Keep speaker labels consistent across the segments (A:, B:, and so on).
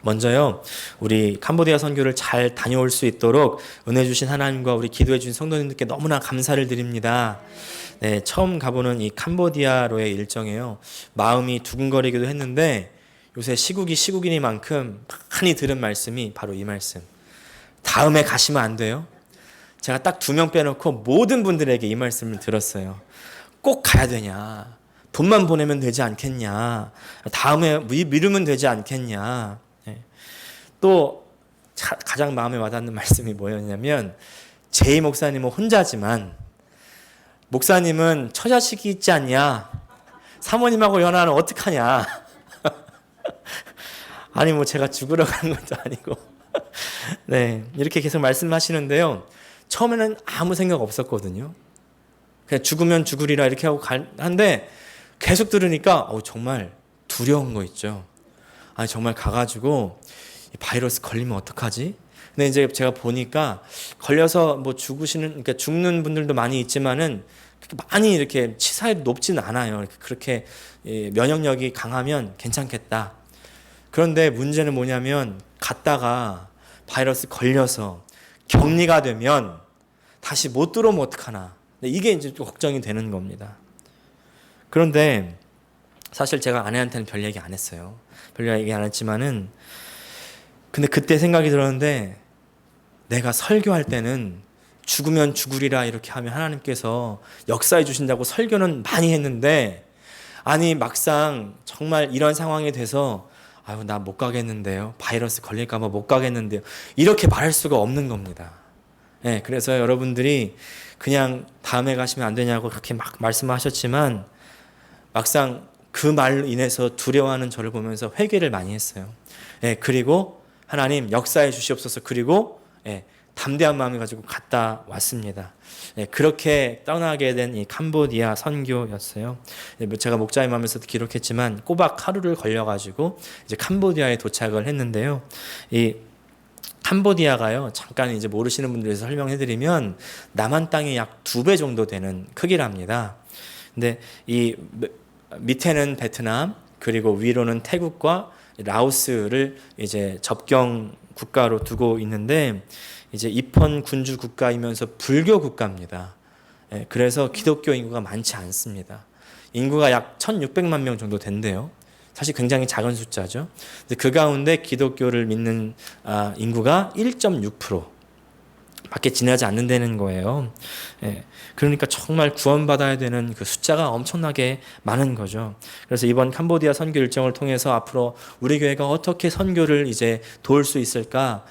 A: 먼저요, 우리 캄보디아 선교를 잘 다녀올 수 있도록 은혜 주신 하나님과 우리 기도해 주신 성도님들께 너무나 감사를 드립니다. 네, 처음 가보는 이 캄보디아로의 일정이에요. 마음이 두근거리기도 했는데 요새 시국이 시국이니만큼 많이 들은 말씀이 바로 이 말씀. 다음에 가시면 안 돼요. 제가 딱 2명 빼놓고 모든 분들에게 이 말씀을 들었어요. 꼭 가야 되냐? 돈만 보내면 되지 않겠냐? 다음에 미루면 되지 않겠냐? 네. 또 가장 마음에 와닿는 말씀이 뭐였냐면 제이 목사님은 혼자지만 목사님은 처자식이 있지 않냐? 사모님하고 연하는 어떡하냐? 아니 뭐 제가 죽으러 가는 것도 아니고 네, 이렇게 계속 말씀하시는데요. 처음에는 아무 생각 없었거든요. 그냥 죽으면 죽으리라 이렇게 하고 한데 계속 들으니까 정말 두려운 거 있죠. 아니 정말 가가지고 이 바이러스 걸리면 어떡하지? 근데 이제 제가 보니까 걸려서 뭐 그러니까 죽는 분들도 많이 있지만은 많이 이렇게 치사율이 높지는 않아요. 그렇게 면역력이 강하면 괜찮겠다. 그런데 문제는 뭐냐면 갔다가 바이러스 걸려서 격리가 되면 다시 못 들어오면 어떡하나. 이게 이제 좀 걱정이 되는 겁니다. 그런데 사실 제가 아내한테는 별 얘기 안 했어요. 별 얘기 안 했지만은 근데 그때 생각이 들었는데 내가 설교할 때는 죽으면 죽으리라 이렇게 하면 하나님께서 역사해 주신다고 설교는 많이 했는데 아니 막상 정말 이런 상황이 돼서 아유 나 못 가겠는데요. 바이러스 걸릴까 봐 못 가겠는데요. 이렇게 말할 수가 없는 겁니다. 네, 그래서 여러분들이 그냥 다음에 가시면 안 되냐고 그렇게 막 말씀하셨지만 막상 그 말로 인해서 두려워하는 저를 보면서 회개를 많이 했어요. 네, 그리고 하나님 역사해 주시옵소서. 그리고 담대한 마음을 가지고 갔다 왔습니다. 그렇게 떠나게 된 이 캄보디아 선교였어요. 제가 목자임 하면서도 기록했지만 꼬박 하루를 걸려가지고 이제 캄보디아에 도착을 했는데요. 이 캄보디아가요, 잠깐 이제 모르시는 분들 위해서 설명해드리면 남한 땅의 약 2배 정도 되는 크기랍니다. 근데 이 밑에는 베트남, 그리고 위로는 태국과 라오스를 이제 접경 국가로 두고 있는데 이제 입헌 군주 국가이면서 불교 국가입니다. 그래서 기독교 인구가 많지 않습니다. 인구가 약 1,600만 명 정도 된대요. 사실 굉장히 작은 숫자죠. 그 가운데 기독교를 믿는 인구가 1.6% 밖에 지나지 않는다는 거예요. 그러니까 정말 구원받아야 되는 그 숫자가 엄청나게 많은 거죠. 그래서 이번 캄보디아 선교 일정을 통해서 앞으로 우리 교회가 어떻게 선교를 이제 도울 수 있을까,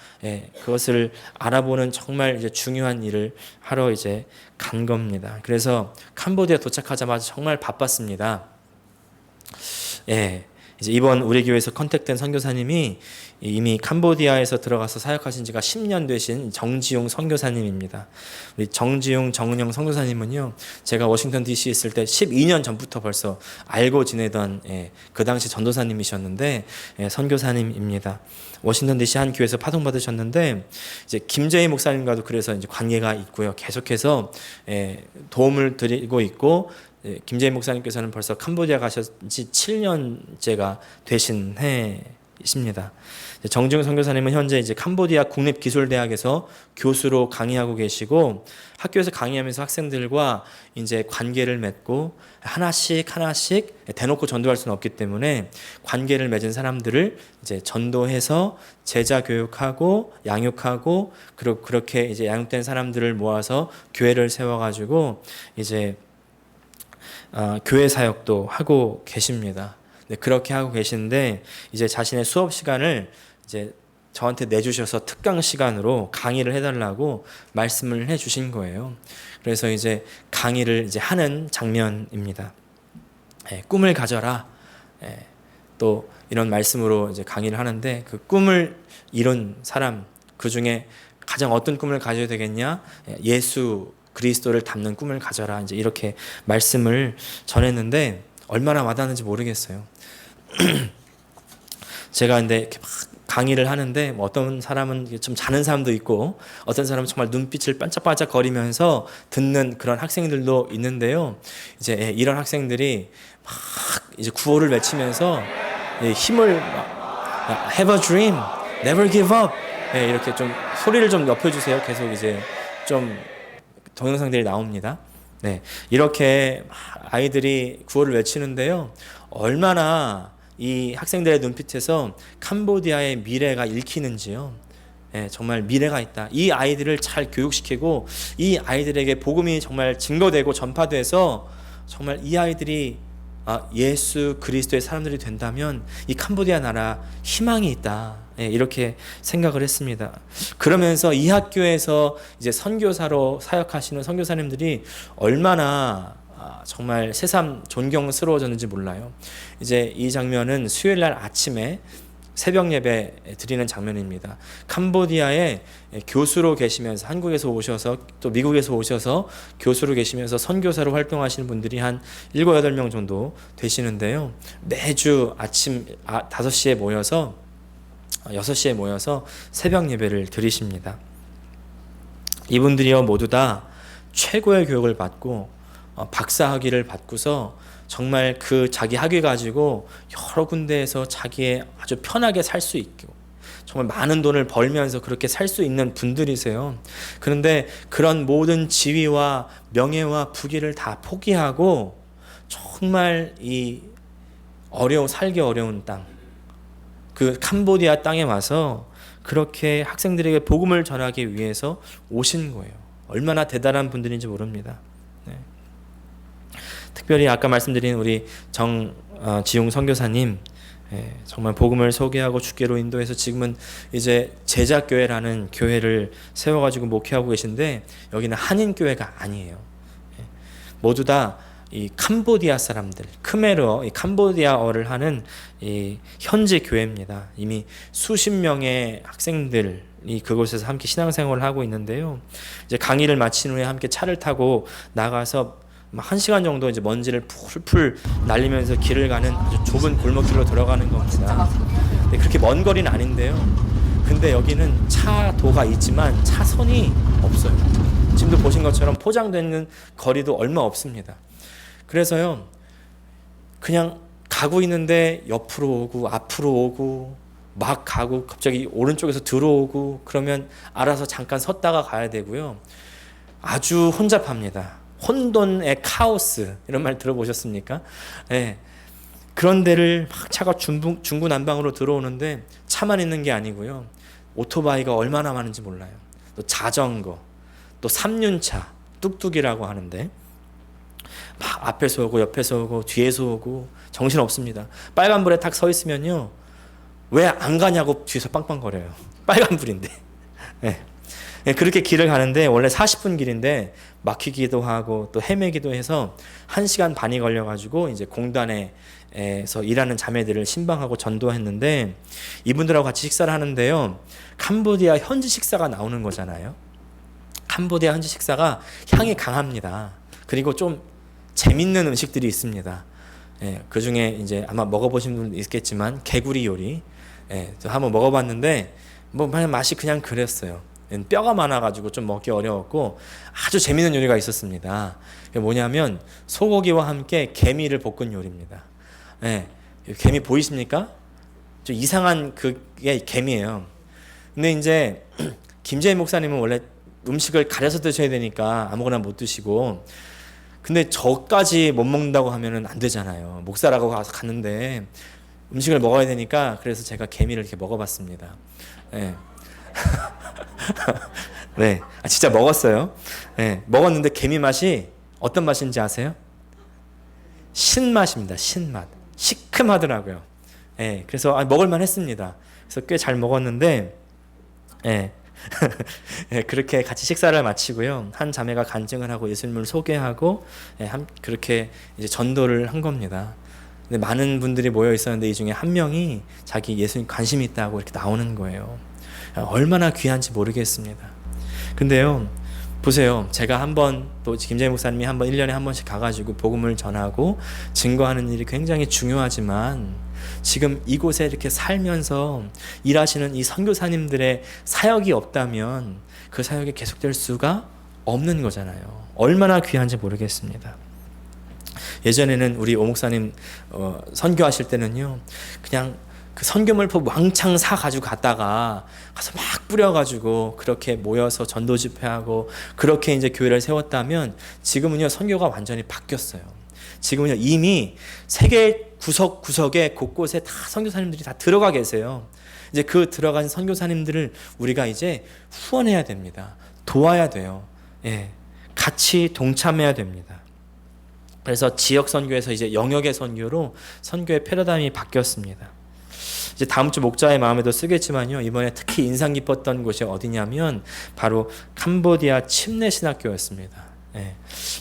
A: 그것을 알아보는 정말 이제 중요한 일을 하러 이제 간 겁니다. 그래서 캄보디아 도착하자마자 정말 바빴습니다. 이제 이번 우리 교회에서 컨택된 선교사님이 이미 캄보디아에서 들어가서 사역하신 지가 10년 되신 정지용 선교사님입니다. 우리 정지용, 정은영 선교사님은요, 제가 워싱턴 DC 있을 때 12년 전부터 벌써 알고 지내던 그 당시 전도사님이셨는데 선교사님입니다. 워싱턴 DC 한 교회에서 파송 받으셨는데 이제 김재희 목사님과도 그래서 이제 관계가 있고요. 계속해서 도움을 드리고 있고. 김재희 목사님께서는 벌써 캄보디아 가신 지 7년째가 되신 해이십니다. 정지용 선교사님은 현재 이제 캄보디아 국립기술대학에서 교수로 강의하고 계시고 학교에서 강의하면서 학생들과 이제 관계를 맺고 하나씩 대놓고 전도할 수는 없기 때문에 관계를 맺은 사람들을 이제 전도해서 제자 교육하고 양육하고 그리고 그렇게 이제 양육된 사람들을 모아서 교회를 세워가지고 이제 교회 사역도 하고 계십니다. 네, 그렇게 하고 계신데 이제 자신의 수업 시간을 이제 저한테 내주셔서 특강 시간으로 강의를 해달라고 말씀을 해주신 거예요. 그래서 이제 강의를 이제 하는 장면입니다. 꿈을 가져라. 또 이런 말씀으로 이제 강의를 하는데 그 꿈을 이룬 사람 그 중에 가장 어떤 꿈을 가져야 되겠냐? 예수 그리스도를 닮는 꿈을 가져라. 이제 이렇게 말씀을 전했는데 얼마나 와닿는지 모르겠어요. 제가 근데 이렇게 막 강의를 하는데 어떤 사람은 좀 자는 사람도 있고 어떤 사람은 정말 눈빛을 반짝반짝 거리면서 듣는 그런 학생들도 있는데요. 이제 이런 학생들이 막 이제 구호를 외치면서 힘을 막 Have a dream, never give up. 네, 이렇게 좀 소리를 좀 높여주세요. 계속 이제 좀 동영상들이 나옵니다. 네, 이렇게 아이들이 구호를 외치는데요. 얼마나 이 학생들의 눈빛에서 캄보디아의 미래가 읽히는지요. 네, 정말 미래가 있다. 이 아이들을 잘 교육시키고 이 아이들에게 복음이 정말 증거되고 전파돼서 정말 이 아이들이 예수 그리스도의 사람들이 된다면 이 캄보디아 나라 희망이 있다. 이렇게 생각을 했습니다. 그러면서 이 학교에서 이제 선교사로 사역하시는 선교사님들이 얼마나 정말 새삼 존경스러워졌는지 몰라요. 이제 이 장면은 수요일 날 아침에 새벽 예배 드리는 장면입니다. 캄보디아에 교수로 계시면서 한국에서 오셔서 또 미국에서 오셔서 교수로 계시면서 선교사로 활동하시는 분들이 한 7, 8명 정도 되시는데요. 매주 아침 5시에 모여서 6시에 모여서 새벽 예배를 드리십니다. 이분들이요 모두 다 최고의 교육을 받고 박사학위를 받고서 정말 그 자기 학위 가지고 여러 군데에서 자기의 아주 편하게 살 수 있고 정말 많은 돈을 벌면서 그렇게 살 수 있는 분들이세요. 그런데 그런 모든 지위와 명예와 부귀를 다 포기하고 정말 이 살기 어려운 땅, 그 캄보디아 땅에 와서 그렇게 학생들에게 복음을 전하기 위해서 오신 거예요. 얼마나 대단한 분들인지 모릅니다. 네. 특별히 아까 말씀드린 우리 정지용 선교사님, 정말 복음을 소개하고 주께로 인도해서 지금은 이제 제자교회라는 교회를 세워가지고 목회하고 계신데 여기는 한인교회가 아니에요. 모두 다 이 캄보디아 사람들, 크메르어, 이 캄보디아어를 하는 이 현지 교회입니다. 이미 수십 명의 학생들이 그곳에서 함께 신앙생활을 하고 있는데요. 이제 강의를 마친 후에 함께 차를 타고 나가서 1시간 정도 이제 먼지를 풀풀 날리면서 길을 가는 아주 좁은 골목길로 들어가는 겁니다. 그렇게 먼 거리는 아닌데요. 근데 여기는 차도가 있지만 차선이 없어요. 지금도 보신 것처럼 포장되는 거리도 얼마 없습니다. 그래서요, 그냥 가고 있는데 옆으로 오고 앞으로 오고 막 가고 갑자기 오른쪽에서 들어오고 그러면 알아서 잠깐 섰다가 가야 되고요. 아주 혼잡합니다. 혼돈의 카오스, 이런 말 들어보셨습니까? 네. 그런 데를 막 차가 중구난방으로 들어오는데 차만 있는 게 아니고요. 오토바이가 얼마나 많은지 몰라요. 또 자전거, 또 3륜차, 뚝뚝이라고 하는데 막 앞에서 오고 옆에서 오고 뒤에서 오고 정신없습니다. 빨간불에 탁 서 있으면요. 왜 안 가냐고 뒤에서 빵빵거려요. 빨간불인데. 네. 그렇게 길을 가는데 원래 40분 길인데 막히기도 하고 또 헤매기도 해서 1시간 반이 걸려가지고 이제 공단에서 일하는 자매들을 신방하고 전도했는데 이분들하고 같이 식사를 하는데요. 캄보디아 현지 식사가 나오는 거잖아요. 캄보디아 현지 식사가 향이 강합니다. 그리고 좀 재밌는 음식들이 있습니다. 그 중에 이제 아마 먹어보신 분도 있겠지만 개구리 요리, 한번 먹어봤는데 뭐 맛이 그냥 그랬어요. 뼈가 많아가지고 좀 먹기 어려웠고 아주 재밌는 요리가 있었습니다. 그게 뭐냐면 소고기와 함께 개미를 볶은 요리입니다. 개미 보이십니까? 좀 이상한 그게 개미예요. 근데 이제 김재희 목사님은 원래 음식을 가려서 드셔야 되니까 아무거나 못 드시고, 근데 저까지 못 먹는다고 하면은 안 되잖아요. 목사라고 가서 갔는데 음식을 먹어야 되니까 그래서 제가 개미를 이렇게 먹어봤습니다. 네. 네, 진짜 먹었어요. 네, 먹었는데 개미 맛이 어떤 맛인지 아세요? 신맛입니다. 신맛. 시큼하더라고요. 네, 그래서 먹을만 했습니다. 그래서 꽤 잘 먹었는데, 네. 네, 그렇게 같이 식사를 마치고요. 한 자매가 간증을 하고 예수님을 소개하고 그렇게 이제 전도를 한 겁니다. 근데 많은 분들이 모여 있었는데 이 중에 한 명이 자기 예수님 관심이 있다고 이렇게 나오는 거예요. 얼마나 귀한지 모르겠습니다. 근데요, 보세요. 제가 한번 또 김재희 목사님이 한번 1년에 한 번씩 가가지고 복음을 전하고 증거하는 일이 굉장히 중요하지만 지금 이곳에 이렇게 살면서 일하시는 이 선교사님들의 사역이 없다면 그 사역이 계속될 수가 없는 거잖아요. 얼마나 귀한지 모르겠습니다. 예전에는 우리 오 목사님 선교하실 때는요, 그냥 그 선교물품 왕창 사 가지고 갔다가 가서 막 뿌려가지고 그렇게 모여서 전도 집회하고 그렇게 이제 교회를 세웠다면 지금은요 선교가 완전히 바뀌었어요. 지금은요 이미 세계 구석구석에 곳곳에 다 선교사님들이 다 들어가 계세요. 이제 그 들어간 선교사님들을 우리가 이제 후원해야 됩니다. 도와야 돼요. 예, 같이 동참해야 됩니다. 그래서 지역 선교에서 이제 영역의 선교로 선교의 패러다임이 바뀌었습니다. 이제 다음 주 목자의 마음에도 쓰겠지만요. 이번에 특히 인상 깊었던 곳이 어디냐면 바로 캄보디아 침례 신학교였습니다. 예.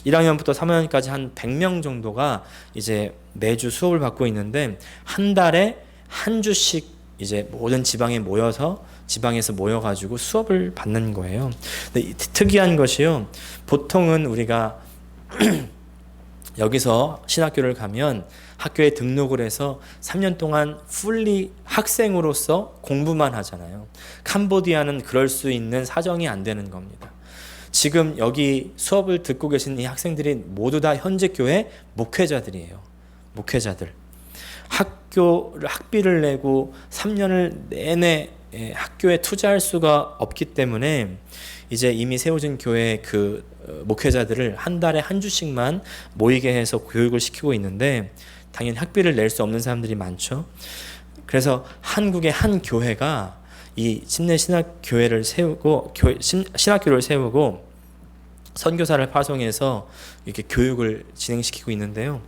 A: 1학년부터 3학년까지 한 100명 정도가 이제 매주 수업을 받고 있는데 한 달에 한 주씩 이제 모든 지방에서 모여가지고 수업을 받는 거예요. 근데 특이한 것이요. 보통은 우리가 여기서 신학교를 가면 학교에 등록을 해서 3년 동안 풀리 학생으로서 공부만 하잖아요. 캄보디아는 그럴 수 있는 사정이 안 되는 겁니다. 지금 여기 수업을 듣고 계신 이 학생들이 모두 다 현재 교회 목회자들이에요. 목회자들. 학비를 내고 3년을 내내 학교에 투자할 수가 없기 때문에 이제 이미 세워진 교회 그 목회자들을 한 달에 한 주씩만 모이게 해서 교육을 시키고 있는데 당연히 학비를 낼 수 없는 사람들이 많죠. 그래서 한국의 한 교회가 이 침례 신학교회를 세우고 신학교를 세우고 선교사를 파송해서 이렇게 교육을 진행시키고 있는데요.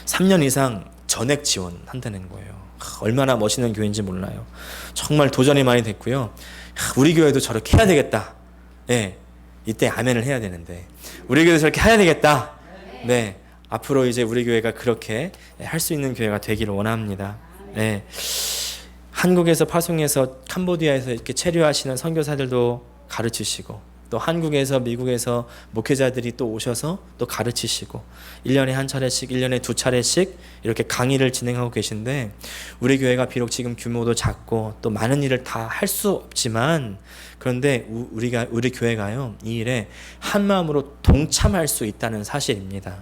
A: 3년 이상 전액 지원한다는 거예요. 얼마나 멋있는 교회인지 몰라요. 정말 도전이 많이 됐고요. 우리 교회도 저렇게 해야 되겠다. 네, 이때 아멘을 해야 되는데 우리 교회도 저렇게 해야 되겠다. 네, 앞으로 이제 우리 교회가 그렇게 할 수 있는 교회가 되기를 원합니다. 네, 한국에서 파송해서 캄보디아에서 이렇게 체류하시는 선교사들도 가르치시고 또 한국에서 미국에서 목회자들이 또 오셔서 또 가르치시고 1년에 한 차례씩 1년에 두 차례씩 이렇게 강의를 진행하고 계신데 우리 교회가 비록 지금 규모도 작고 또 많은 일을 다 할 수 없지만 그런데 우리 교회가요 이 일에 한 마음으로 동참할 수 있다는 사실입니다.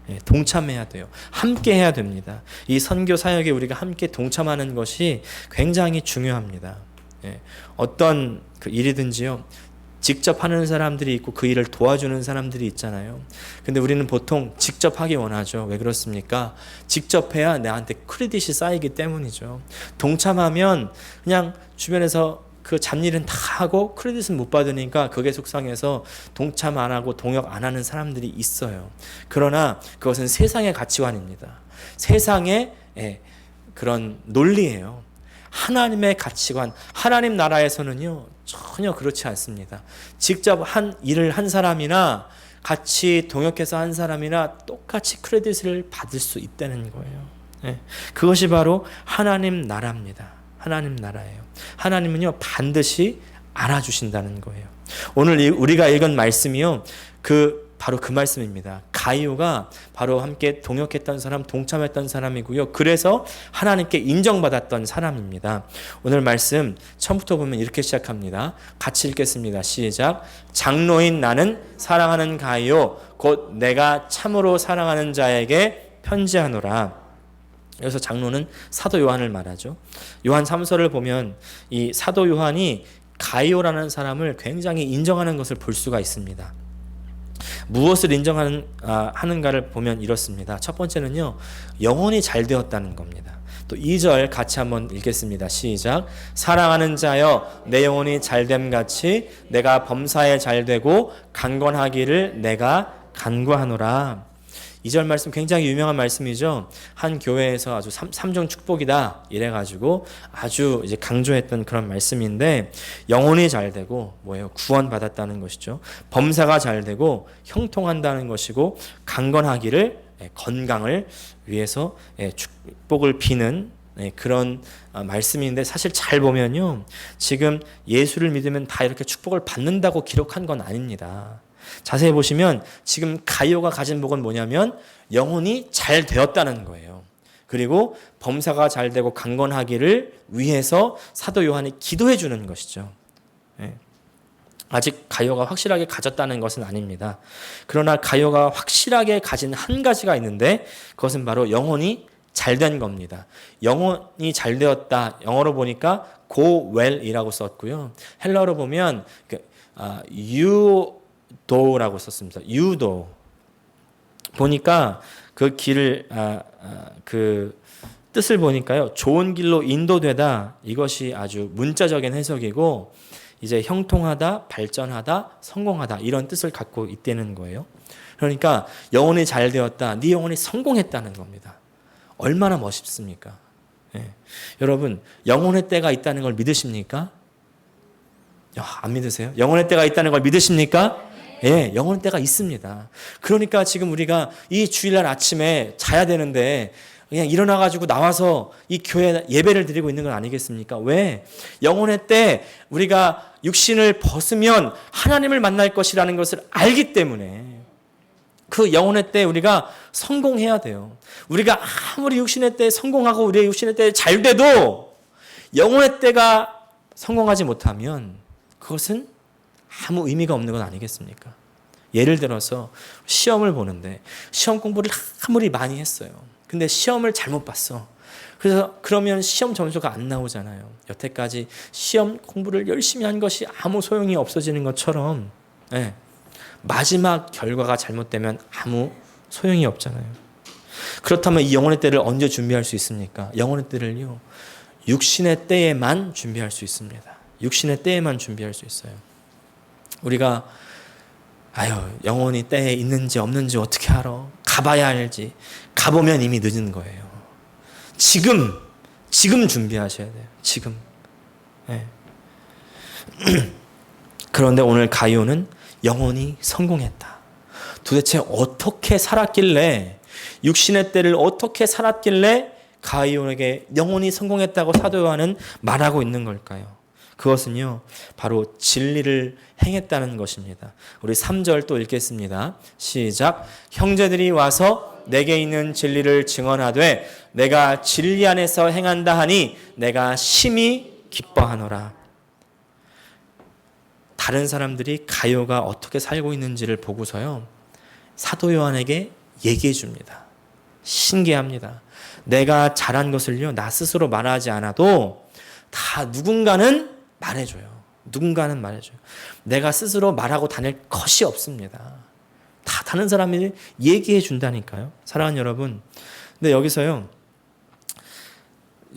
A: 예, 동참해야 돼요. 함께 해야 됩니다. 이 선교 사역에 우리가 함께 동참하는 것이 굉장히 중요합니다. 예, 어떤 그 일이든지요. 직접 하는 사람들이 있고 그 일을 도와주는 사람들이 있잖아요. 근데 우리는 보통 직접 하기 원하죠. 왜 그렇습니까? 직접 해야 나한테 크레딧이 쌓이기 때문이죠. 동참하면 그냥 주변에서 그 잡일은 다 하고 크레딧은 못 받으니까 그게 속상해서 동참 안 하고 동역 안 하는 사람들이 있어요. 그러나 그것은 세상의 가치관입니다. 세상의 그런 논리예요. 하나님의 가치관, 하나님 나라에서는요 전혀 그렇지 않습니다. 직접 한 일을 한 사람이나 같이 동역해서 한 사람이나 똑같이 크레딧을 받을 수 있다는 거예요. 그것이 바로 하나님 나라입니다. 하나님 나라예요. 하나님은요 반드시 알아주신다는 거예요. 오늘 우리가 읽은 말씀이요 바로 그 말씀입니다. 가이오가 바로 함께 동역했던 사람, 동참했던 사람이고요. 그래서 하나님께 인정받았던 사람입니다. 오늘 말씀 처음부터 보면 이렇게 시작합니다. 같이 읽겠습니다. 시작. 장로인 나는 사랑하는 가이오 곧 내가 참으로 사랑하는 자에게 편지하노라. 여기서 장로는 사도 요한을 말하죠. 요한 3서를 보면 이 사도 요한이 가이오라는 사람을 굉장히 인정하는 것을 볼 수가 있습니다. 무엇을 인정하는가를 보면 이렇습니다. 첫 번째는요, 영혼이 잘 되었다는 겁니다. 또 2절 같이 한번 읽겠습니다. 시작. 사랑하는 자여 내 영혼이 잘됨 같이 내가 범사에 잘되고 강건하기를 내가 간구하노라. 2절 말씀 굉장히 유명한 말씀이죠. 한 교회에서 아주 삼중 축복이다 이래가지고 아주 이제 강조했던 그런 말씀인데 영혼이 잘 되고 뭐예요? 구원받았다는 것이죠. 범사가 잘 되고 형통한다는 것이고 강건하기를 건강을 위해서 축복을 비는 그런 말씀인데 사실 잘 보면요. 지금 예수를 믿으면 다 이렇게 축복을 받는다고 기록한 건 아닙니다. 자세히 보시면 지금 가이오가 가진 복은 뭐냐면 영혼이 잘 되었다는 거예요. 그리고 범사가 잘 되고 강건하기를 위해서 사도 요한이 기도해 주는 것이죠. 아직 가이오가 확실하게 가졌다는 것은 아닙니다. 그러나 가이오가 확실하게 가진 한 가지가 있는데 그것은 바로 영혼이 잘된 겁니다. 영혼이 잘 되었다. 영어로 보니까 go well이라고 썼고요. 헬라어로 보면 유도라고 썼습니다. 유도. 보니까 그 길을 그 뜻을 보니까요. 좋은 길로 인도되다. 이것이 아주 문자적인 해석이고 이제 형통하다, 발전하다, 성공하다 이런 뜻을 갖고 있다는 거예요. 그러니까 영혼이 잘 되었다. 네 영혼이 성공했다는 겁니다. 얼마나 멋있습니까? 예. 여러분 영혼의 때가 있다는 걸 믿으십니까? 안 믿으세요? 영혼의 때가 있다는 걸 믿으십니까? 예, 영혼의 때가 있습니다. 그러니까 지금 우리가 이 주일날 아침에 자야 되는데 그냥 일어나가지고 나와서 이 교회 예배를 드리고 있는 건 아니겠습니까? 왜? 영혼의 때 우리가 육신을 벗으면 하나님을 만날 것이라는 것을 알기 때문에 그 영혼의 때 우리가 성공해야 돼요. 우리가 아무리 육신의 때 성공하고 우리의 육신의 때 잘 돼도 영혼의 때가 성공하지 못하면 그것은 아무 의미가 없는 건 아니겠습니까? 예를 들어서 시험을 보는데 시험 공부를 아무리 많이 했어요. 근데 시험을 잘못 봤어. 그래서 그러면 시험 점수가 안 나오잖아요. 여태까지 시험 공부를 열심히 한 것이 아무 소용이 없어지는 것처럼 예, 마지막 결과가 잘못되면 아무 소용이 없잖아요. 그렇다면 이 영혼의 때를 언제 준비할 수 있습니까? 영혼의 때를요. 육신의 때에만 준비할 수 있습니다. 육신의 때에만 준비할 수 있어요. 우리가 영혼이 때에 있는지 없는지 어떻게 알아? 가봐야 알지. 가보면 이미 늦은 거예요. 지금 준비하셔야 돼요. 지금. 네. 그런데 오늘 가이오는 영혼이 성공했다. 도대체 어떻게 살았길래 육신의 때를 어떻게 살았길래 가이오에게 영혼이 성공했다고 사도 요한은 말하고 있는 걸까요? 그것은요, 바로 진리를 행했다는 것입니다. 우리 3절 또 읽겠습니다. 시작. 형제들이 와서 내게 있는 진리를 증언하되 내가 진리 안에서 행한다 하니 내가 심히 기뻐하노라. 다른 사람들이 가이오가 어떻게 살고 있는지를 보고서요, 사도 요한에게 얘기해 줍니다. 신기합니다. 내가 잘한 것을요, 나 스스로 말하지 않아도 다 누군가는 말해줘요. 누군가는 말해줘요. 내가 스스로 말하고 다닐 것이 없습니다. 다 다른 사람이 얘기해 준다니까요. 사랑하는 여러분. 근데 여기서요,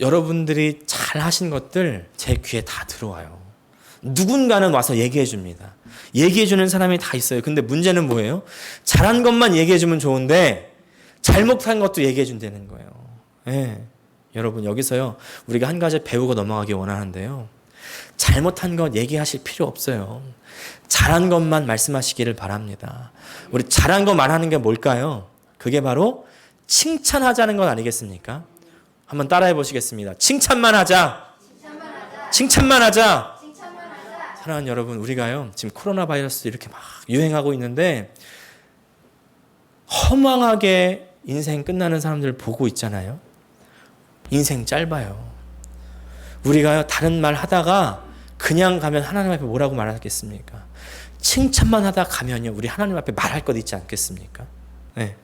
A: 여러분들이 잘 하신 것들 제 귀에 다 들어와요. 누군가는 와서 얘기해 줍니다. 얘기해 주는 사람이 다 있어요. 근데 문제는 뭐예요? 잘한 것만 얘기해 주면 좋은데 잘못한 것도 얘기해 준다는 거예요. 네. 여러분 여기서요, 우리가 한 가지 배우고 넘어가기 원하는데요, 잘못한 것 얘기하실 필요 없어요. 잘한 것만 말씀하시기를 바랍니다. 우리 잘한 것 말하는 게 뭘까요? 그게 바로 칭찬하자는 것 아니겠습니까? 한번 따라해 보시겠습니다. 칭찬만 하자. 칭찬만 하자. 사랑하는 여러분, 우리가요 지금 코로나 바이러스 이렇게 막 유행하고 있는데 허망하게 인생 끝나는 사람들 보고 있잖아요. 인생 짧아요. 우리가요 다른 말 하다가 그냥 가면 하나님 앞에 뭐라고 말하겠습니까? 칭찬만 하다 가면요 우리 하나님 앞에 말할 것 있지 않겠습니까? 네.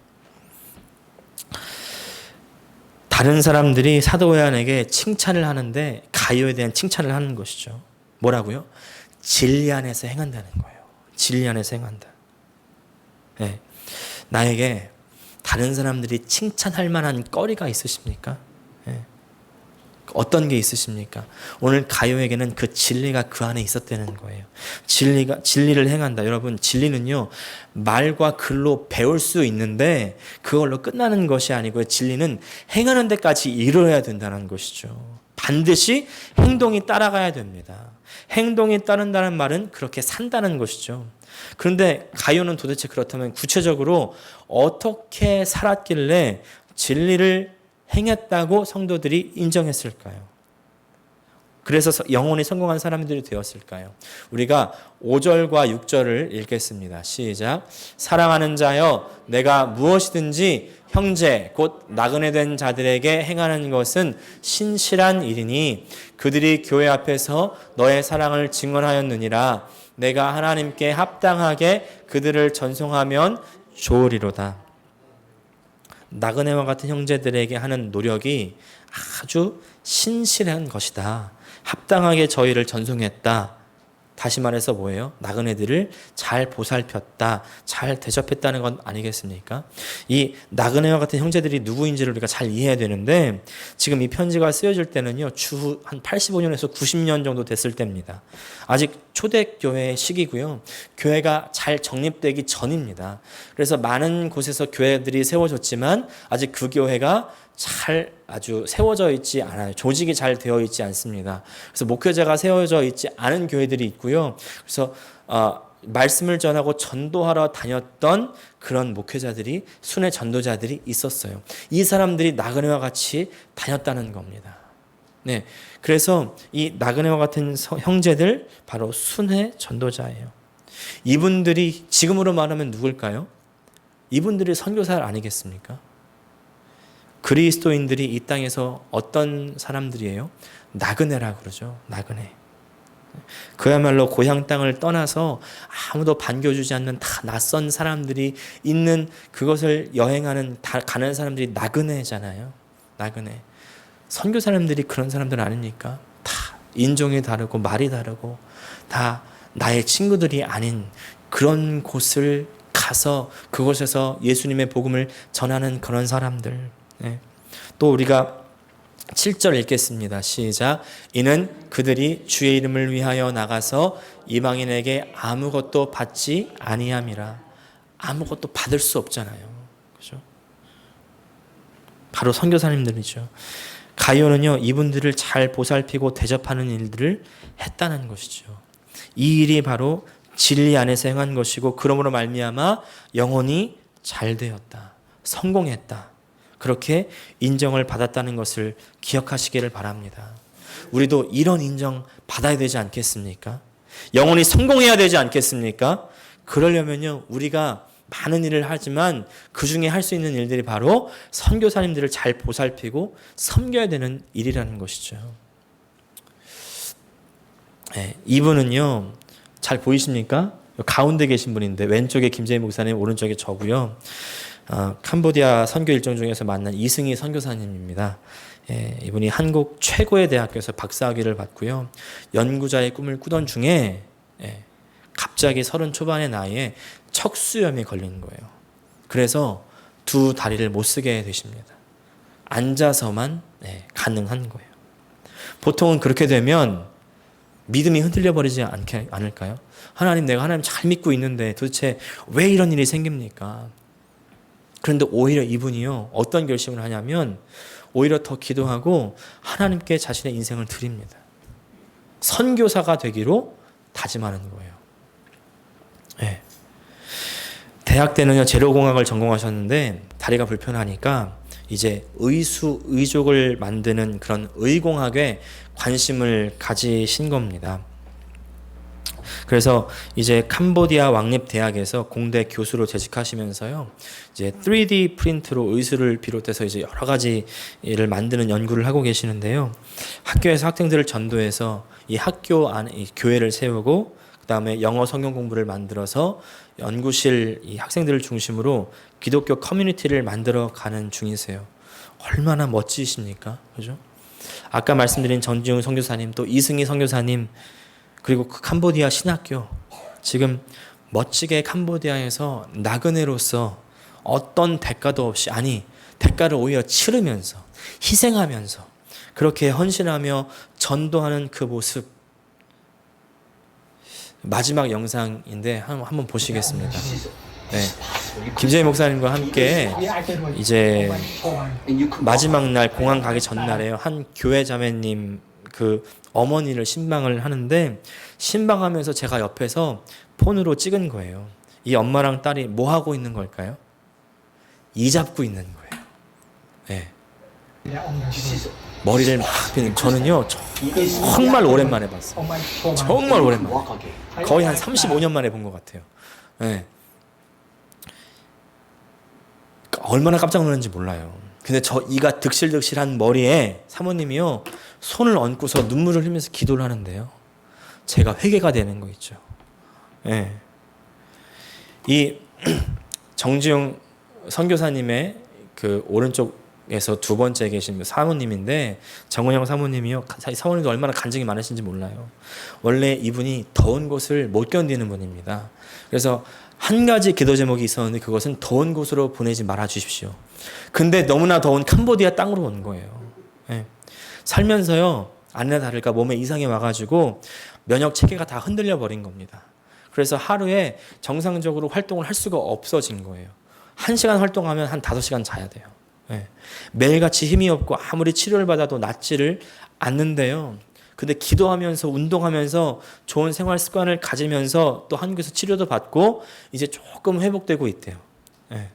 A: 다른 사람들이 사도 요한에게 칭찬을 하는데 가이오에 대한 칭찬을 하는 것이죠. 뭐라고요? 진리 안에서 행한다는 거예요. 진리 안에서 행한다. 네. 나에게 다른 사람들이 칭찬할 만한 거리가 있으십니까? 네. 어떤 게 있으십니까? 오늘 가요에게는 그 진리가 그 안에 있었다는 거예요. 진리를 행한다. 여러분, 진리는요, 말과 글로 배울 수 있는데 그걸로 끝나는 것이 아니고요. 진리는 행하는 데까지 이루어야 된다는 것이죠. 반드시 행동이 따라가야 됩니다. 행동이 따른다는 말은 그렇게 산다는 것이죠. 그런데 가요는 도대체 그렇다면 구체적으로 어떻게 살았길래 진리를 행했다고 성도들이 인정했을까요? 그래서 영혼이 성공한 사람들이 되었을까요? 우리가 5절과 6절을 읽겠습니다. 시작. 사랑하는 자여, 내가 무엇이든지 형제 곧 나그네 된 자들에게 행하는 것은 신실한 일이니 그들이 교회 앞에서 너의 사랑을 증언하였느니라. 내가 하나님께 합당하게 그들을 전송하면 좋으리로다. 나그네와 같은 형제들에게 하는 노력이 아주 신실한 것이다. 합당하게 저희를 전송했다. 다시 말해서 뭐예요? 나그네들을 잘 보살폈다, 잘 대접했다는 건 아니겠습니까? 이 나그네와 같은 형제들이 누구인지를 우리가 잘 이해해야 되는데, 지금 이 편지가 쓰여질 때는요, 추후 한 85년에서 90년 정도 됐을 때입니다. 아직 초대교회의 시기고요. 교회가 잘 정립되기 전입니다. 그래서 많은 곳에서 교회들이 세워졌지만 아직 그 교회가 잘 아주 세워져 있지 않아요. 조직이 잘 되어 있지 않습니다. 그래서 목회자가 세워져 있지 않은 교회들이 있고요. 그래서 말씀을 전하고 전도하러 다녔던 그런 목회자들이, 순회 전도자들이 있었어요. 이 사람들이 나그네와 같이 다녔다는 겁니다. 네, 그래서 이 나그네와 같은 형제들 바로 순회 전도자예요. 이분들이 지금으로 말하면 누굴까요? 이분들이 선교사 아니겠습니까? 그리스도인들이 이 땅에서 어떤 사람들이에요? 나그네라고 그러죠. 나그네. 그야말로 고향 땅을 떠나서 아무도 반겨주지 않는 다 낯선 사람들이 있는 그것을 여행하는, 가는 사람들이 나그네잖아요. 나그네. 선교 사람들이 그런 사람들 아닙니까? 다 인종이 다르고 말이 다르고 다 나의 친구들이 아닌 그런 곳을 가서 그곳에서 예수님의 복음을 전하는 그런 사람들. 네. 또 우리가 7절 읽겠습니다. 시작. 이는 그들이 주의 이름을 위하여 나가서 이방인에게 아무것도 받지 아니함이라. 아무것도 받을 수 없잖아요. 그죠? 바로 선교사님들이죠. 가룟은요, 이분들을 잘 보살피고 대접하는 일들을 했다는 것이죠. 이 일이 바로 진리 안에서 행한 것이고, 그러므로 말미암아 영혼이 잘 되었다, 성공했다, 그렇게 인정을 받았다는 것을 기억하시기를 바랍니다. 우리도 이런 인정 받아야 되지 않겠습니까? 영혼이 성공해야 되지 않겠습니까? 그러려면요, 우리가 많은 일을 하지만 그 중에 할 수 있는 일들이 바로 선교사님들을 잘 보살피고 섬겨야 되는 일이라는 것이죠. 네, 이분은요, 잘 보이십니까? 가운데 계신 분인데, 왼쪽에 김재희 목사님, 오른쪽에 저고요. 캄보디아 선교 일정 중에서 만난 이승희 선교사님입니다. 예, 이분이 한국 최고의 대학교에서 박사학위를 받고요. 연구자의 꿈을 꾸던 중에 갑자기 30 초반의 나이에 척수염이 걸린 거예요. 그래서 두 다리를 못 쓰게 되십니다. 앉아서만 가능한 거예요. 보통은 그렇게 되면 믿음이 흔들려 버리지 않을까요? 하나님, 내가 하나님 잘 믿고 있는데 도대체 왜 이런 일이 생깁니까? 그런데 오히려 이분이요, 어떤 결심을 하냐면 오히려 더 기도하고 하나님께 자신의 인생을 드립니다. 선교사가 되기로 다짐하는 거예요. 네. 대학 때는요, 재료공학을 전공하셨는데 다리가 불편하니까 이제 의족을 만드는 그런 의공학에 관심을 가지신 겁니다. 그래서 이제 캄보디아 왕립대학에서 공대 교수로 재직하시면서요, 이제 3D 프린트로 의수를 비롯해서 이제 여러 가지 일을 만드는 연구를 하고 계시는데요. 학교에서 학생들을 전도해서 이 학교 안에 이 교회를 세우고, 그 다음에 영어 성경 공부를 만들어서 연구실 이 학생들을 중심으로 기독교 커뮤니티를 만들어 가는 중이세요. 얼마나 멋지십니까? 그죠? 아까 말씀드린 전지웅 선교사님, 또 이승희 선교사님, 그리고 그 캄보디아 신학교, 지금 멋지게 캄보디아에서 나그네로서 어떤 대가도 없이, 아니 대가를 오히려 치르면서 희생하면서 그렇게 헌신하며 전도하는 그 모습, 마지막 영상인데 한번 보시겠습니다. 네. 김재희 목사님과 함께 이제 마지막 날, 공항 가기 전날에요, 한 교회 자매님 그 어머니를 신방을 하는데, 신방하면서 제가 옆에서 폰으로 찍은 거예요. 이 엄마랑 딸이 뭐 하고 있는 걸까요? 이 잡고 있는 거예요. 네. 머리를 막 비는, 저는요 정말 오랜만에 봤어요. 정말 오랜만에, 거의 한 35년 만에 본 것 같아요. 네. 얼마나 깜짝 놀랐는지 몰라요. 근데 저 이가 득실득실한 머리에 사모님이요, 손을 얹고서 눈물을 흘리면서 기도를 하는데요, 제가 회개가 되는 거 있죠. 네. 이 정지용 선교사님의 그 오른쪽에서 두 번째 계신 사모님인데 정은영 사모님이요. 사모님도 얼마나 간증이 많으신지 몰라요. 원래 이분이 더운 곳을 못 견디는 분입니다. 그래서 한 가지 기도 제목이 있었는데 그것은 더운 곳으로 보내지 말아 주십시오. 근데 너무나 더운 캄보디아 땅으로 온 거예요. 예. 살면서요, 아니나 다를까 몸에 이상이 와가지고 면역 체계가 다 흔들려 버린 겁니다. 그래서 하루에 정상적으로 활동을 할 수가 없어진 거예요. 1시간 활동하면 한 5시간 자야 돼요. 예. 매일같이 힘이 없고 아무리 치료를 받아도 낫지를 않는데요. 근데 기도하면서 운동하면서 좋은 생활 습관을 가지면서 또 한국에서 치료도 받고 이제 조금 회복되고 있대요. 예.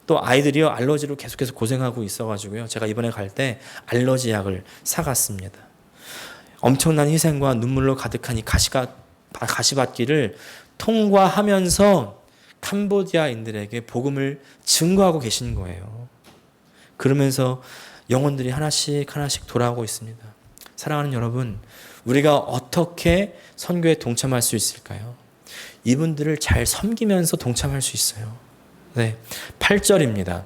A: 또 아이들이요, 알러지로 계속해서 고생하고 있어가지고요. 제가 이번에 갈 때 알러지 약을 사갔습니다. 엄청난 희생과 눈물로 가득한 이 가시밭길을 통과하면서 캄보디아인들에게 복음을 증거하고 계신 거예요. 그러면서 영혼들이 하나씩 하나씩 돌아오고 있습니다. 사랑하는 여러분, 우리가 어떻게 선교에 동참할 수 있을까요? 이분들을 잘 섬기면서 동참할 수 있어요. 네, 8절입니다.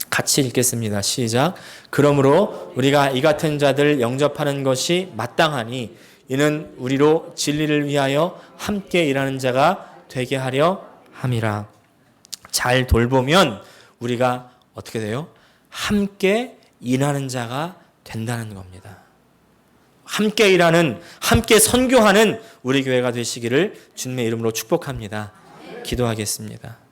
A: 같이 읽겠습니다. 시작. 그러므로 우리가 이 같은 자들 영접하는 것이 마땅하니 이는 우리로 진리를 위하여 함께 일하는 자가 되게 하려 함이라. 잘 돌보면 우리가 어떻게 돼요? 함께 일하는 자가 된다는 겁니다. 함께 일하는, 함께 선교하는 우리 교회가 되시기를 주님의 이름으로 축복합니다. 기도하겠습니다.